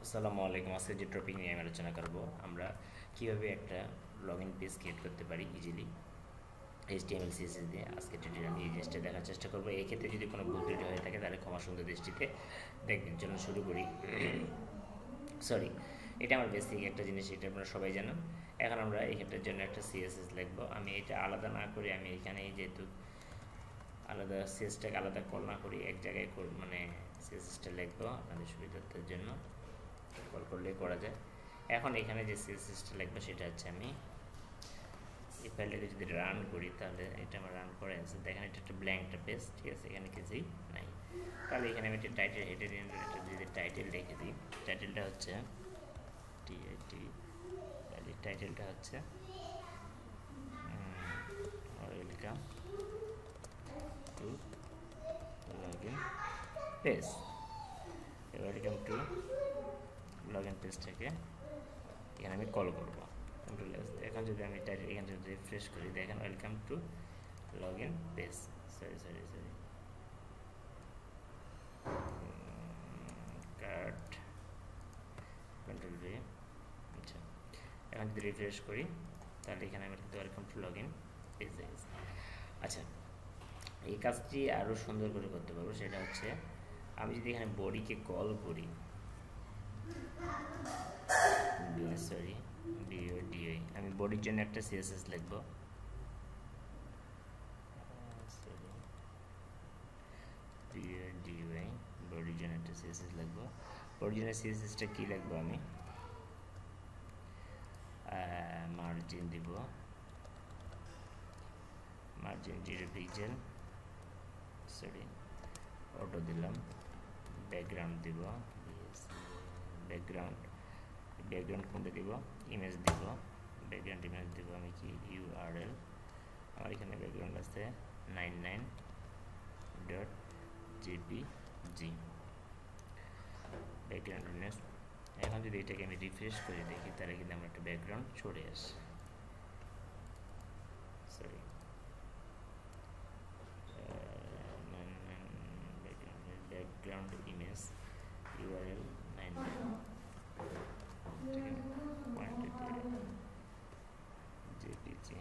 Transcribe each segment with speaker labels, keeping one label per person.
Speaker 1: আসসালামু আলাইকুম। আজকে যে টপিক নিয়ে আমি আলোচনা করব, আমরা কিভাবে একটা লগ ইন পেজ ক্রিয়েট করতে পারি ইজিলি HTML CSS দিয়ে। আজকে টিউটোরিয়াল আমি এই জিনিসটা দেখার চেষ্টা করবো। এই ক্ষেত্রে যদি কোনো ভুল ত্রুটি হয়ে থাকে তাহলে ক্ষমা সুন্দর দৃষ্টিতে দেখবেন। জন্য শুরু করি। সরি, এটা আমার বেসিক একটা জিনিস, এটা আপনারা সবাই জানেন। এখন আমরা এই ক্ষেত্রের জন্য একটা CSS লিখবো। আমি এটা আলাদা না করে আমি এখানে যেহেতু আলাদা CSSটাকে আলাদা কল না করি, এক জায়গায় মানে CSSটা লিখবো আপনাদের সুবিধার্থের জন্য। কল করলে করা যায়। এখন এখানে যে সিএসএসটা লিখবো সেটা হচ্ছে, আমি এই ফাইলটাকে যদি রান করি তাহলে এটা আমার রান করে আছে। দেখেন এটা একটা ব্ল্যাঙ্ক একটা পেজ, ঠিক আছে, এখানে কিছুই নাই। তাহলে এখানে আমি একটা টাইটেল, হেডের একটা যদি টাইটেল লিখে দিই, টাইটেলটা হচ্ছে টিআইটি, টাইটেলটা হচ্ছে welcome to log in page. Welcome to log in পেজটাকে এখানে আমি কল করবো। Control S. এখন যদি আমি টাইটেল এখানে যদি রিফ্রেশ করি, দেখেন welcome to log in page. Sorry cut, control V. আচ্ছা, এখন যদি রিফ্রেশ করি তাহলে এখানে আমি কিন্তু welcome to log in page হয়ে গেছে। আচ্ছা, এই কাজটি আরও সুন্দর করে করতে পারবো। সেটা হচ্ছে, আমি যদি এখানে বডিকে কল করি, সরি ডিওই, আমি বডির জন্য একটা সিএসএস লিখবো। ডিওয়াই বডির জন্য একটা সিএসএস লিখবো। বডির জন্য সিএসএসটা কী লিখবো, আমি মার্জিন দিব, মার্জিন 0 পিক্সেল, সরি অটো দিলাম। ব্যাকগ্রাউন্ড দিব, ব্যাকগ্রাউন্ড কোনটা দিব, ইমেজ দিব, ব্যাকগ্রাউন্ড ইমেজ দিব আমি কি ইউআরএল। আমার এখানে ব্যাকগ্রাউন্ড আছে 99.jpg ব্যাকগ্রাউন্ড ইমেজ। এখন যদি এটাকে আমি রিফ্রেশ করে দেখি তাহলে কিন্তু আমার একটা ব্যাকগ্রাউন্ড চলে আসে। Sorry, background image URL 99 JPG.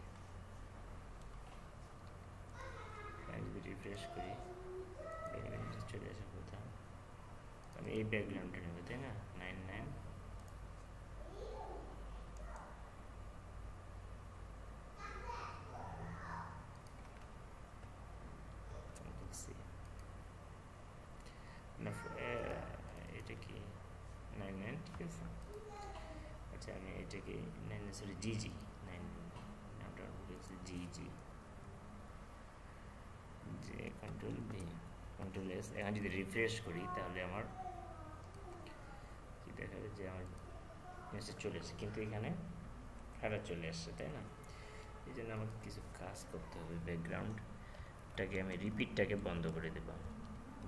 Speaker 1: আমি যদি রিফ্রেশ করি চলে আসে কোথাও, আমি এই ব্যাকগ্রাউন্ডটা নেব, তাই না? 99 এটা কি 99, ঠিক আছে। আচ্ছা, আমি এটাকে 99, সরি জিজি 9, নামটা লিখছি জিজি, যে কন্ট্রোল ভি, কন্ট্রোল এস। এখন যদি রিফ্রেশ করি তাহলে আমার কি দেখাবে, যে আমার মেসেজ চলে এসেছে, কিন্তু এখানে হেডার চলে আসছে, তাই না? এই জন্য আমাকে কিছু কাজ করতে হবে। ব্যাকগ্রাউন্ডটাকে আমি রিপিটটাকে বন্ধ করে দেব।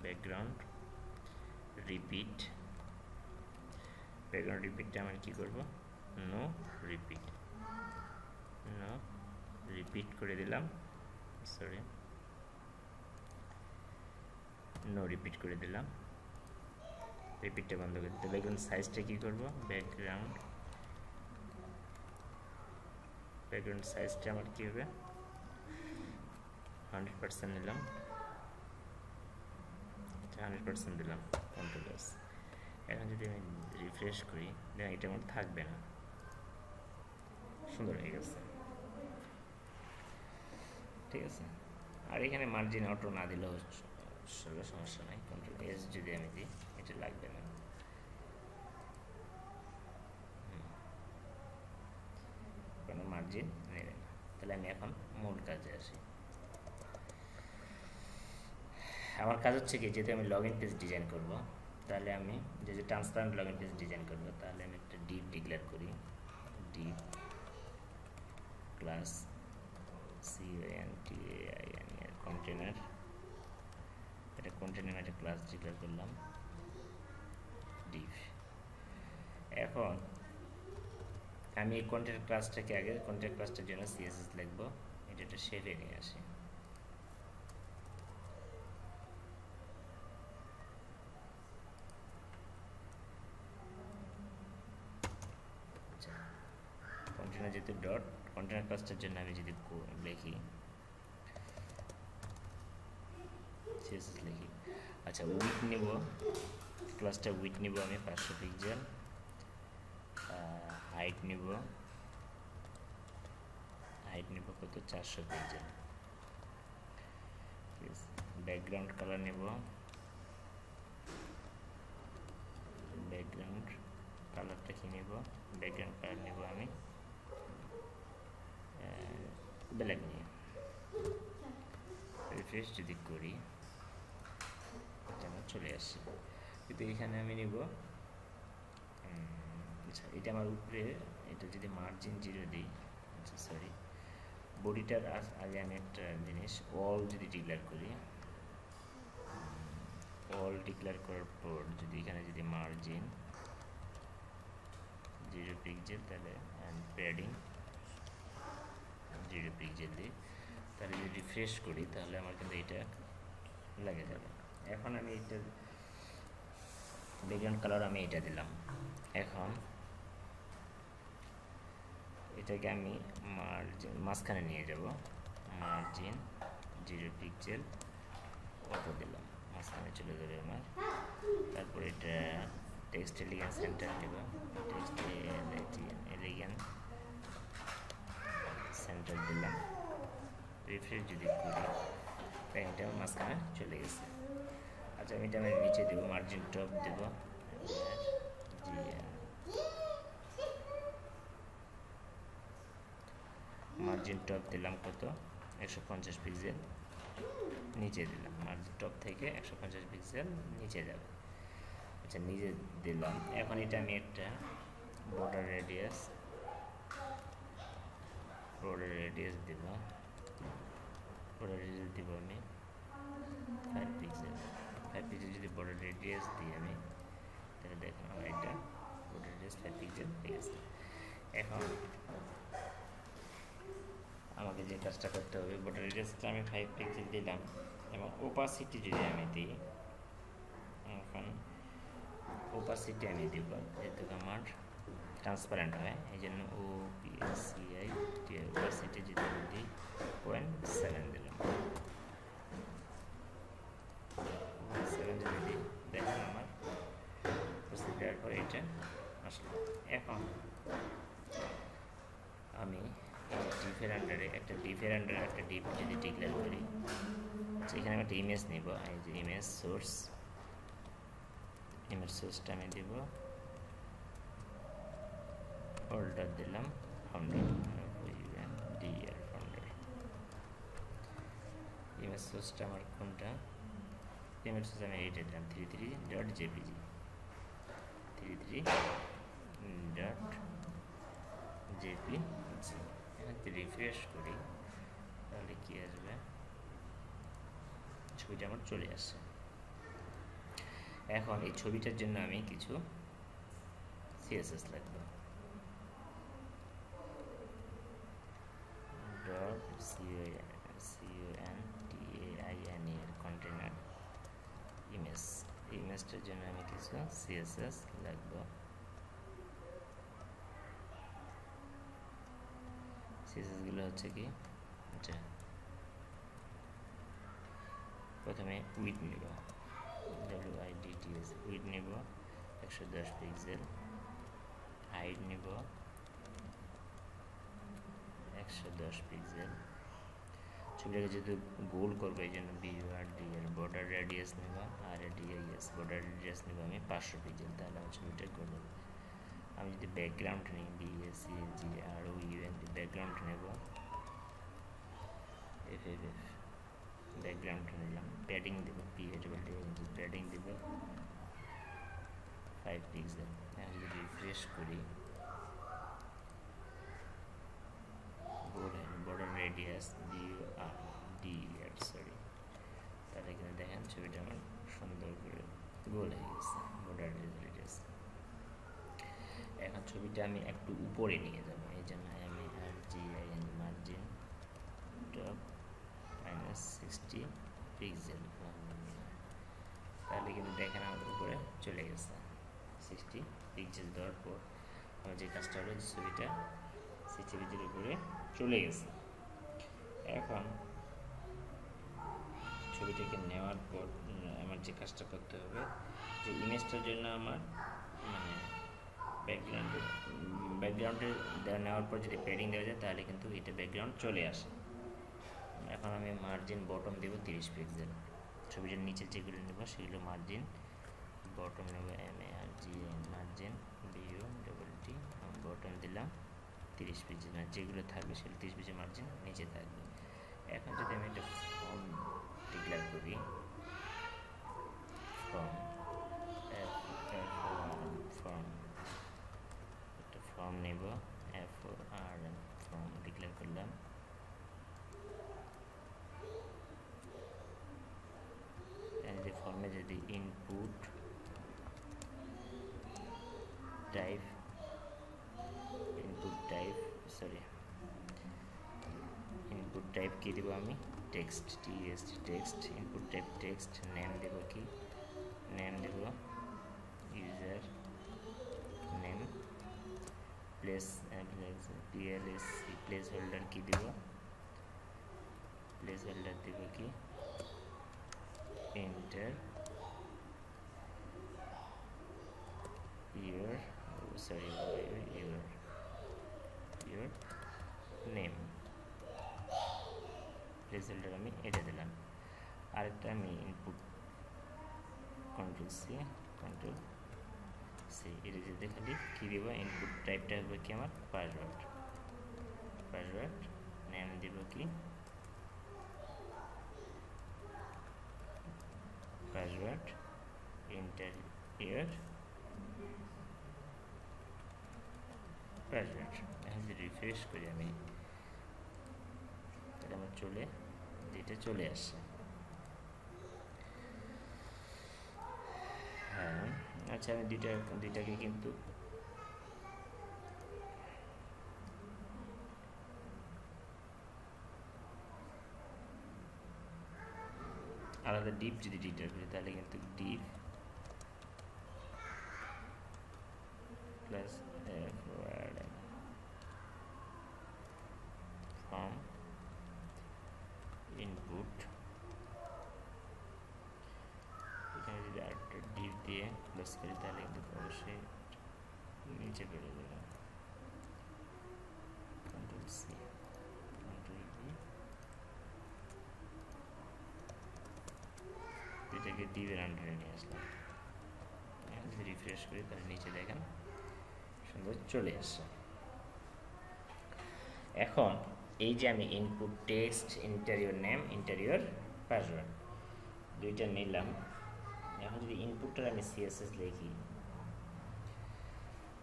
Speaker 1: ব্যাকগ্রাউন্ড রিপিট, ব্যাকগ্রাউন্ড রিপিটটা আমি কী করব, নো রিপিট, নো রিপিট করে দিলাম। সরি, নো রিপিট করে দিলাম। রিপিটটা বন্ধ করে দিতে। ব্যাকগ্রাউন্ড সাইজটা কী করব, ব্যাকগ্রাউন্ড সাইজটা আমার কী হবে, 100% নিলাম, 100% দিলাম, কন্ট্রোল এস। এখন যদি আমি রিফ্রেশ করি, দেখেন এটা আমার থাকবে না, সুন্দর হয়ে গেছে, ঠিক আছে। আর এখানে মার্জিন অটো না দিলেও সমস্যা নাই। কন্ট্রোল এস যদি আমি দিই, এটা লাগবে না, কোনো মার্জিন নেবে না। তাহলে আমি এখন মূল কাজে আসি। আমার কাজ হচ্ছে কি, যেহেতু আমি লগ ইন পেজ ডিজাইন করবো, তাহলে আমি যে transparent log in page design করবো, তাহলে আমি একটা ডিপ ডিক্লেয়ার করি। ডিপ ক্লাস CONTAIN কন্টেনার, এটা কন্টেনার একটা ক্লাস ডিক্লেয়ার করলাম, ডিপ। এখন আমি এই কন্টেন্ট ক্লাসটাকে আগে, কন্টেন্ট ক্লাসটার জন্য CSS লিখবো। এটা একটা শেপে নিয়ে আসি। মাঝখানে যেহেতু ডট, কন্টেনার ক্লাসটার জন্য আমি যদি লিখি সিএসএস লিখি, আচ্ছা উইথ নিব, ক্লাসটা উইথ নিব আমি 500 পিক্সেল, হাইট নিব কত 400 পিক্সেল, ব্যাকগ্রাউন্ড কালার নেব, ব্যাকগ্রাউন্ড কালারটা কি নেব, ব্যাকগ্রাউন্ড কালার নেব আমি ব্ল্যাক নিয়ে, রিফ্রেশ যদি করি আমার চলে আসছে, কিন্তু এখানে আমি নেব আচ্ছা এটা আমার উপরে, এটা যদি মার্জিন 0 দিই, আচ্ছা সরি বডিটার আগে আমি একটা জিনিস অল যদি ডিক্লেয়ার করি, অল ডিক্লেয়ার করার পর যদি এখানে যদি মার্জিন 0 পিক্সেল তাহলে প্যাডিং 0 পিক্সেল দিই, তাহলে যদি রিফ্রেশ করি তাহলে আমার কিন্তু এটা লেগে যাবে। এখন আমি এটা ব্যাকগ্রাউন্ড কালার আমি এটা দিলাম, এখন এটাকে আমি মার্জিন মাঝখানে নিয়ে যাব, মার্জিন 0 পিক্সেল অটো দিলাম, মাঝখানে চলে যাবে আমার। তারপর এটা টেক্সট এলিগেন্স সেন্টার নেব, টেক্সট এলিগেন্স সেন্টার দিলাম, রিফ্রেশ যদি করি প্যানটা মাঝখানে চলে গেছে। আচ্ছা আমি এটা আমি নিচে দেবো, মার্জিন টপ দেবো, মার্জিন টপ দিলাম কত 150 পিক্সেল নিচে দিলাম, মার্জিন টপ থেকে 150 পিক্সেল নিচে যাবে। আচ্ছা নিচে দিলাম, এখন এটা আমি একটা বর্ডার রেডিয়াস দেব, বর্ডার রেডিয়াস দিব আমি 5 পিক্সেল যদি বর্ডার রেডিয়াস দিই আমি, তাহলে দেখুন আমার এটা বর্ডার রেডিয়াস 5 পিক্সেল হয়ে গেছে। এখন আমাকে যে কাজটা করতে হবে, বর্ডার রেডিয়াসটা আমি 5 পিক্সেল দিলাম এবং ওপাসিটি যদি আমি দিই, এখন ওপাসিটি আমি দিব যেহেতু আমার ট্রান্সপারেন্ট হয়, এই জন্য OPACI ওপাসিটি যদি আমি দিই 0.7 দিলাম, 0.7 যদি দিই দেখুন আমার উপস্থিত দেওয়ার পরে এটা আসলো। এখন আমি ডিফের আন্ডারে একটা ডিপ যদি ডিক্লেয়ার করি, এখানে আমি একটা ইমেজ নিব, এই যে ইমেজ সোর্সটা আমি দিব, ফোল্ডার দিলাম ফাউন্ডার, ইমেজ সোর্সটা আমার কোনটা, ইমেজ সোর্স আমি এইটা দিলাম 33.jpg, এখানে রিফ্রেশ করি তাহলে কি আসবে, ছবিটা আমার চলে আসছে। এখন এই ছবিটার জন্য আমি কিছু সিএসএস লিখব, .container এর কন্টেনার ইমেজটার জন্য আমি কিছু সিএসএস লিখব, সিএসএস গুলো হচ্ছে কি, আচ্ছা প্রথমে উইথ নিব, WIDTS উইথ নিব 110 পিক্সেল, হাইট নিব 110 পিক্সেল, ছবিটাকে যেহেতু গোল করবো এই জন্য BURDL বর্ডার রেডিয়াস নেব, RADIS বর্ডার রেডিয়াস নেব আমি 500 পিক্সেল, তাহলে আমার ছবিটা গোল হবে। আমি যদি ব্যাকগ্রাউন্ড নিই BACGROUND ব্যাকগ্রাউন্ড নেব, FFF ব্যাকগ্রাউন্ড নিলাম, প্যাডিং দেব প্যাডিং দেব 5 পিক্সেল। এখন যদি রিফ্রেশ করি বর্ডার রেডিয়াস DR সরি, তাহলে এখানে দেখেন ছবিটা আমার সুন্দর করে গোল হয়ে গেছে বর্ডার রেডিয়াস। এখন ছবিটা আমি একটু উপরে নিয়ে যাব, এই জন্য আমি RGIN মার্জিন টপ -60 পিক্সেল, তাহলে কিন্তু দেখেন আমার উপরে চলে গেছে 60 পিক্সেল দেওয়ার পর আমার যে কাজটা হলো ছবিটা সিসিভিজির উপরে চলে গেছে। এখন ছবিটাকে নেওয়ার পর আমার যে কাজটা করতে হবে, যে ইমেজটার জন্য আমার মানে ব্যাকগ্রাউন্ডের নেওয়ার পর যদি প্যাডিং দেওয়া যায় তাহলে কিন্তু এটা ব্যাকগ্রাউন্ড চলে আসে। এখন আমি মার্জিন বটম দেবো 30 পিক্সেল। ছবিটার নিচে যেগুলো নেব সেগুলো মার্জিন বটম নেব, মার্জিন BUTT বটম দিলাম 30 পিক্সেল, মানে যেগুলো থাকবে সেগুলো 30 পিক্সেল মার্জিন নিচে থাকবে। এখন যদি আমি একটা ফর্ম ডিক্লেয়ার করি, ফর্ম একটা ফর্ম নেব FORM ফর্ম ডিক্লেয়ার করলাম। যে ফর্মে যদি ইনপুট টাইপ কি দেব আমি, text, text input type text, name দেব কি, নেম দেব ইউজার নেম, প্লেস হোল্ডার কি দেব, প্লেস হোল্ডার দেব কি enter your name, placeholder আমি এটা দিলাম। আরেকটা আমি ইনপুট কন্ট্রোল সি এটা যেতে খালি কী দেব, ইনপুট টাইপটা হবে কি আমার পাসওয়ার্ড, নেম দেব কি পাসওয়ার্ড, এন্টার ইয়ার পাসওয়ার্ড। এখন যদি রিফ্রেশ করি আমি, তাহলে আমার যেটা চলে আসছে। হ্যাঁ আচ্ছা, আমি দুইটাকে কিন্তু আলাদা ডিপ যদি ডিক্লেয়ার করি তাহলে কিন্তু ডিপ প্লাস ফর্ম ইনপুট, এখানে যদি আরেকটা ডিপ দিয়ে প্লাস করি তাহলে কিন্তু অবশ্যই নিচে বেড়ে যাবে। কন্ট্রোল সি কন্ট্রোল ভি, এটাকে ডিপের আন্ডারে নিয়ে আসলাম। যদি রিফ্রেশ করি তাহলে নিচে দেখেন সুন্দর চলে আসছে। এখন এই যে আমি input text, interior name, interior password দুইটা নিলাম। এখন যদি ইনপুটটার আমি CSS লিখি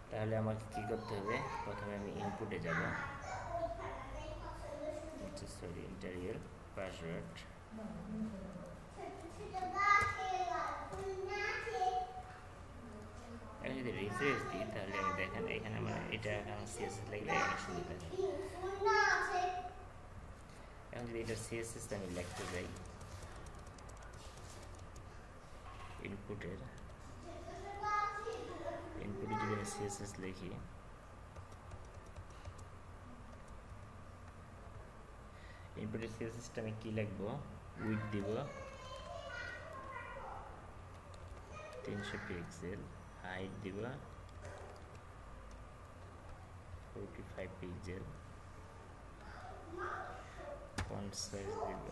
Speaker 1: তাহলে আমাকে কি করতে হবে, প্রথমে আমি ইনপুটে যাব, ইন্টারিয়র পাসওয়ার্ড, আমি যদি রিফ্রেশ দিই তাহলে আমি দেখেন এখানে আমার এটা CSS লিখলে অনেক সুবিধা। এখন যদি এটা CSS আমি লিখতে যাই, ইনপুটে যদি আমি CSS লিখি, ইনপুটের CSSটা আমি কি লিখবো, উইডথ দিব 300 পিক্সেল, হাইট দিব 45 পিক্সেল, ফন্ট সাইজ দিব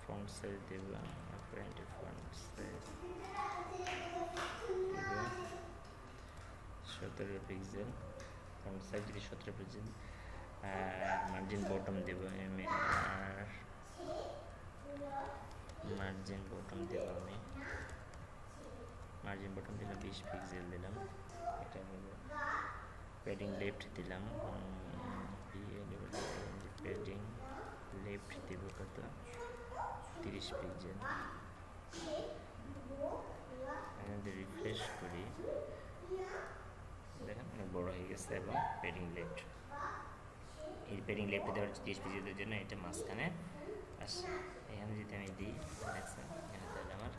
Speaker 1: ফন্ট সাইজ দিব 17 পিক্সেল, ফন্ট সাইজ যদি 17 পিক্সেল, মার্জিন বটম দেব মার্জিন বটম দিলাম 20 পিক্সেল দিলাম। এটা হলো প্যাডিং লেফট দিলাম, প্যাডিং লেফট দেব কত 30 পিক্সেল। রিফ্রেশ করি দেখেন অনেক বড় হয়ে গেছে, এবং প্যাডিং লেফট, এই প্যাডিং লেফট দেওয়ার 30 পিক্সেলের জন্য এটা মাঝখানে আসে। এখানে যদি আমি দিই দেখছেন এখানে তাহলে আমার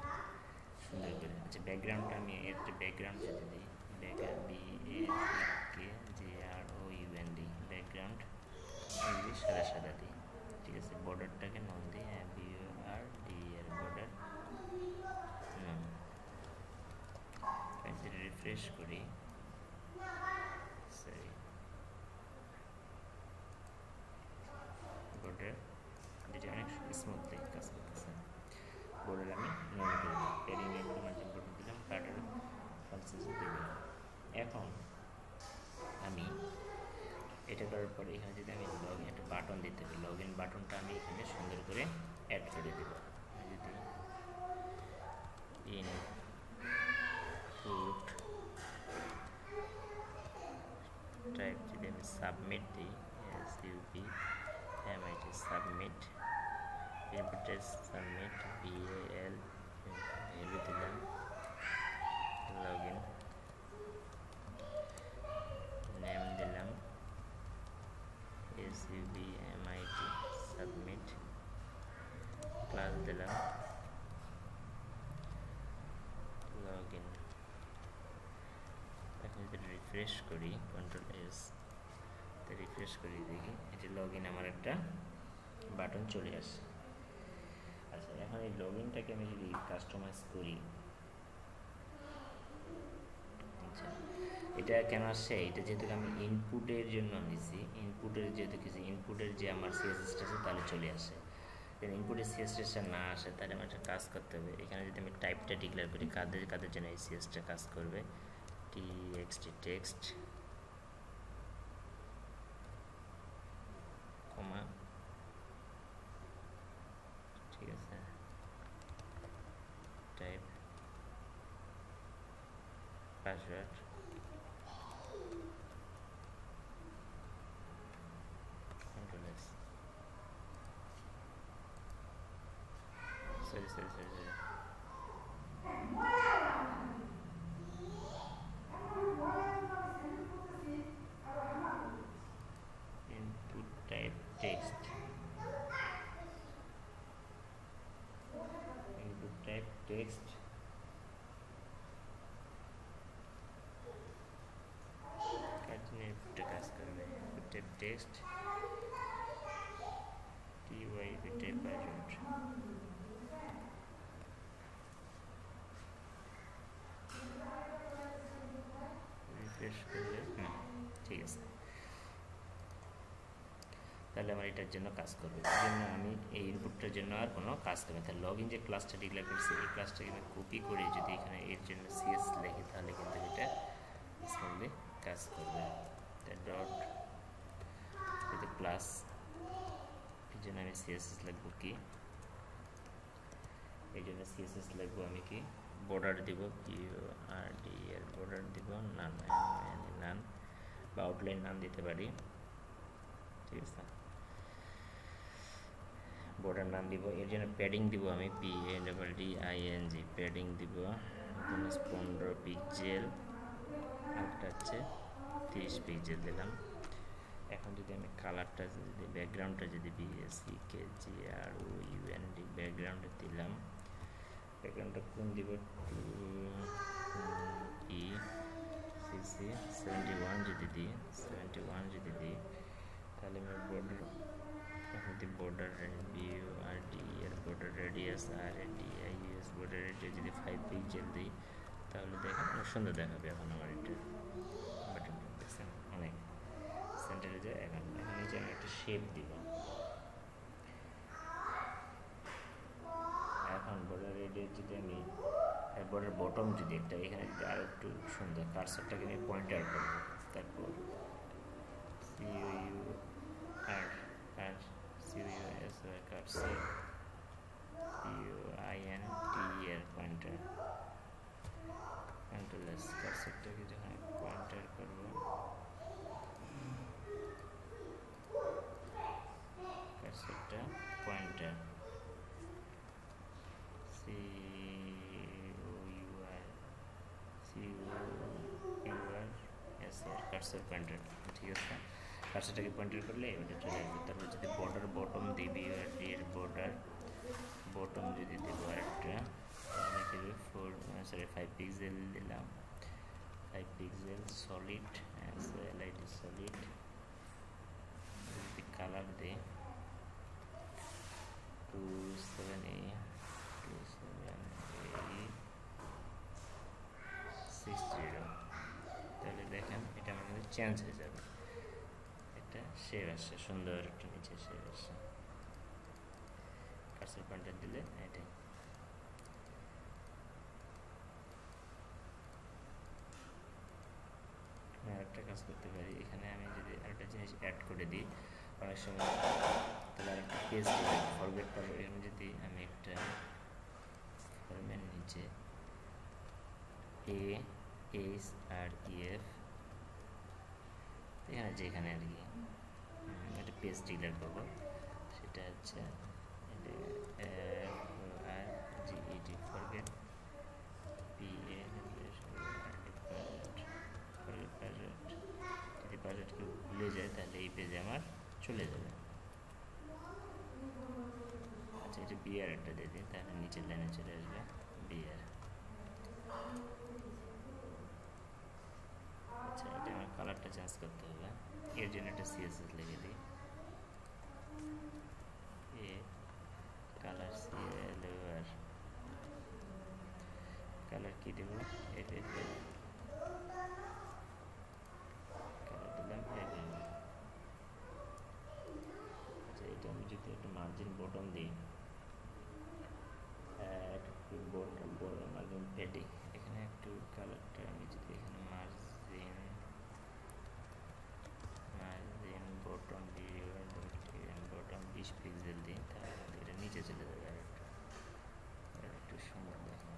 Speaker 1: সুন্দর করে, আচ্ছা ব্যাকগ্রাউন্ডটা আমি একটা ব্যাকগ্রাউন্ড যদি দিই BACKGROUND ব্যাকগ্রাউন্ড ইংলিশ সাদা সাদা দিই, ঠিক আছে। বর্ডারটাকে নন দিই, BORDER বর্ডার নন। রিফ্রেশ করি, সরি বর্ডার যেটা অনেক স্মুথলি কাজ করতেছে। বর্ডার আমি নন করে দিই, প্যাডিং মার্জিন বর্ডার দিলাম, কাটার কনসেন্স দিলাম। এখন আমি এটা করার পরে এখানে যদি আমি লগ ইন একটা বাটন দিতে পারি, লগ ইন বাটনটা আমি এখানে সুন্দর করে অ্যাড করে দেব। যদি ইনপুট টাইপ যদি আমি সাবমিট দিই, SUBMIT submit, input type submit, BAL value দিলাম, লগ ইন নেম দিলাম SUBMIT সাবমিট, ক্লাস দিলাম, লগ ইন। এখন যদি রিফ্রেশ করি, Ctrl+S রিফ্রেশ করি, দেখি এটা লগ ইন আমার একটা বাটন চলে আসে। আচ্ছা, এখন এই লগ ইনটাকে আমি যদি কাস্টমাইজ করি, আচ্ছা এটা কেন আসছে, এটা যেহেতু আমি ইনপুটের জন্য নিছি, ইনপুটের যেহেতু কিছু ইনপুটের যে আমার সিএসএসটা আছে তাহলে চলে আসে। ইনপুটের সিএসএসটা না আসে তাহলে আমার একটা কাজ করতে হবে। এখানে যদি আমি টাইপটা ডিক্লেয়ার করি, কাদের কাদের জন্য এই সিএসটা কাজ করবে, TXT টেক্সট কমা, ঠিক আছে, type password, Ctrl+S sorry input type text, input type text, কাজ করবে, input type text, TYP type password, refresh করলে ঠিক আছে। তাহলে আমার এটার জন্য কাজ করবে, এই জন্য আমি এই ইনপুটটার জন্য আর কোনো কাজ করবে। তাহলে লগ ইন যে ক্লাসটা ডিক্লেয়ার করছি, এই ক্লাসটাকে আমি কপি করে যদি এখানে এর জন্য সিএস লিখি, তাহলে কিন্তু এটা স্মুথলি কাজ করবে। ডট যদি প্লাস, এই জন্য আমি সিএসএস লিখবো কি, এই জন্য সিএসএস লিখবো আমি কি, বর্ডার দিব, BORDER বর্ডার দিব, নান নান বা আউটলাইন নাম দিতে পারি, ঠিক আছে। বর্ডার নাম দিব, এর জন্য প্যাডিং দিব আমি PADDING প্যাডিং দিব 15 পিক্সেল, আরেকটা হচ্ছে 30 পিক্সেল দিলাম। এখন যদি আমি কালারটা যদি ব্যাকগ্রাউন্ডটা যদি BACKGROUND ব্যাকগ্রাউন্ডে দিলাম, ব্যাকগ্রাউন্ডটা কোন দিব, 2ECC71 যদি দিই, 71 যদি দিই, তাহলে আমি বর্ডার যদি border BORDER border radius RADIUS border radius যদি 5 পিক্সেল দিই, তাহলে দেখেন অনেক সুন্দর দেখাবে। এখন আমার এটা বাটন দেখছেন অনেক সেন্টারে যায়। এখন নিচে আমি একটা শেপ দিব, এখন বর্ডার রেডিয়াস যদি আমি বর্ডার বটম যদি একটা এখানে যদি আরও একটু সুন্দর কার্সারটাকে আমি পয়েন্টার করবো, তারপর CUR cursor POINTER pointer, Ctrl+S কার্সারটাকে যখন পয়েন্টার করবো, কার্সারটা পয়েন্টার কার্সার পয়েন্টার, ঠিক আছে। কার্সারটাকে পয়েন্টার করলে ওটা চলে আসবে। তারপর যদি বর্ডার বটম দিই, BORDER বর্ডার বটম যদি দেবো আরেকটা, তাহলে 5 পিক্সেল দিলাম, 5 pixel solid as LID solid. The color de 27A 60, তাহলে দেখেন এটা আমার কিন্তু চেঞ্জ হয়ে যাবে, এটা শেপ আসছে, সুন্দর একটা নিচে শেপ আসছে। কার্সর পয়েন্টার দিলে এটাই। আরেকটা কাজ করতে পারি, এখানে আমি যদি আরেকটা জিনিস অ্যাড করে দিই অনেক সময়, তাহলে আরেকটা পেজ ফরম্যাট পাবো। এখানে যদি আমি একটা ফরম্যাট নিচে ASREF এখানে যেখানে আর কি একটা পেজ ডিক্লেয়ার করবো, সেটা হচ্ছে ফরগেট যদি পাসওয়ার্ড কেউ ভুলে যায় তাহলে এই পেজে আমার চলে যাবে। আচ্ছা, এটা বিআর একটা দিয়ে দিই, তাহলে নিচের লাইনে চলে আসবে বিআর। আচ্ছা, এটা আমার কালারটা চেঞ্জ করতে হবে, এর জন্য একটা সিএসএস লিখে দিই। কালার CLR, কালার কি দেবো, FFL কালার দিলাম FFL। আচ্ছা, এটা আমি যদি একটা মার্জিন বটন দিই, মার্জিন প্যাডিং, এখানে একটু কালারটা আমি যদি এখানে মার্জিন বটন বটন 20 পিক্সেল দিই, তাহলে এটা নিচে চলে যাবে। আর একটু সুন্দর দেখো।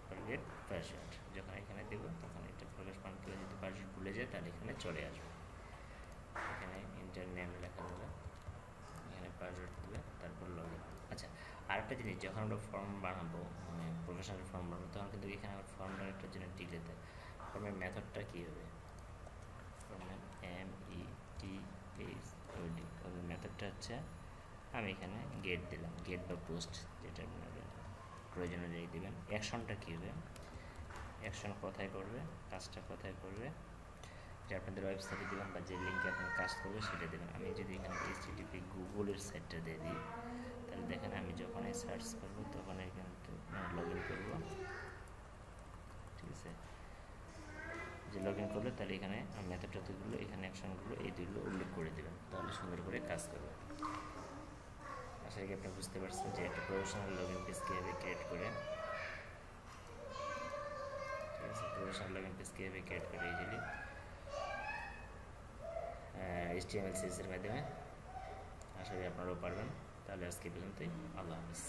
Speaker 1: ফরগেট পাসওয়ার্ড যখন এখানে দেবো তখন এটা প্রকাশ পান করে, যদি পাসওয়ার্ড ভুলে যায় তাহলে এখানে চলে আসবে। এখানে ইন্টার নেম লেখা দেবে, এখানে পাসওয়ার্ড দেবে, তারপর লগ ইন। আচ্ছা, আরেকটা জিনিস, যখন আমরা ফর্ম বানাবো, মানে প্রফেশনাল ফর্ম বানাবো, তখন কিন্তু এখানে আমার ফর্ম বানানোর জন্য টিক দিতে, ফর্মের মেথডটা কী হবে, ফর্মের METHOD, ওই মেথডটা হচ্ছে আমি এখানে গেট দিলাম, গেট বা পোস্ট যেটা আপনাদের প্রয়োজন অনুযায়ী দেবেন। অ্যাকশনটা কী হবে, অ্যাকশন কোথায় করবে, কাজটা কোথায় করবে, যে আপনাদের ওয়েবসাইটে দেবেন বা যে লিঙ্কে আপনার কাজ করবে সেটা দেবেন। আমি যদি এখানে HTTP গুগলের সাইটটা দিয়ে দিই, তাহলে দেখেন আমি যখনই সার্চ করবো তখনই কিন্তু লগ ইন করবো, ঠিক আছে। যে লগ ইন করলে তাহলে এখানে মেথডটা দুইগুলো, এখানে অ্যাকশনগুলো এই দুইগুলো উল্লেখ করে দেবেন, তাহলে সুন্দর করে কাজ করবে। আশা করি আপনি বুঝতে পারছেন যে একটা প্রফেশনাল লগ ইন পেজ কীভাবে ক্রিয়েট করে, ঠিক আছে। প্রফেশনাল লগ ইন পেজ কীভাবে ক্রিয়েট করে ইজিলি HTML CSS এর মাধ্যমে, আশা করি আপনারাও পারবেন। তাহলে আজকে পর্যন্তই, আল্লাহ হাফিজ।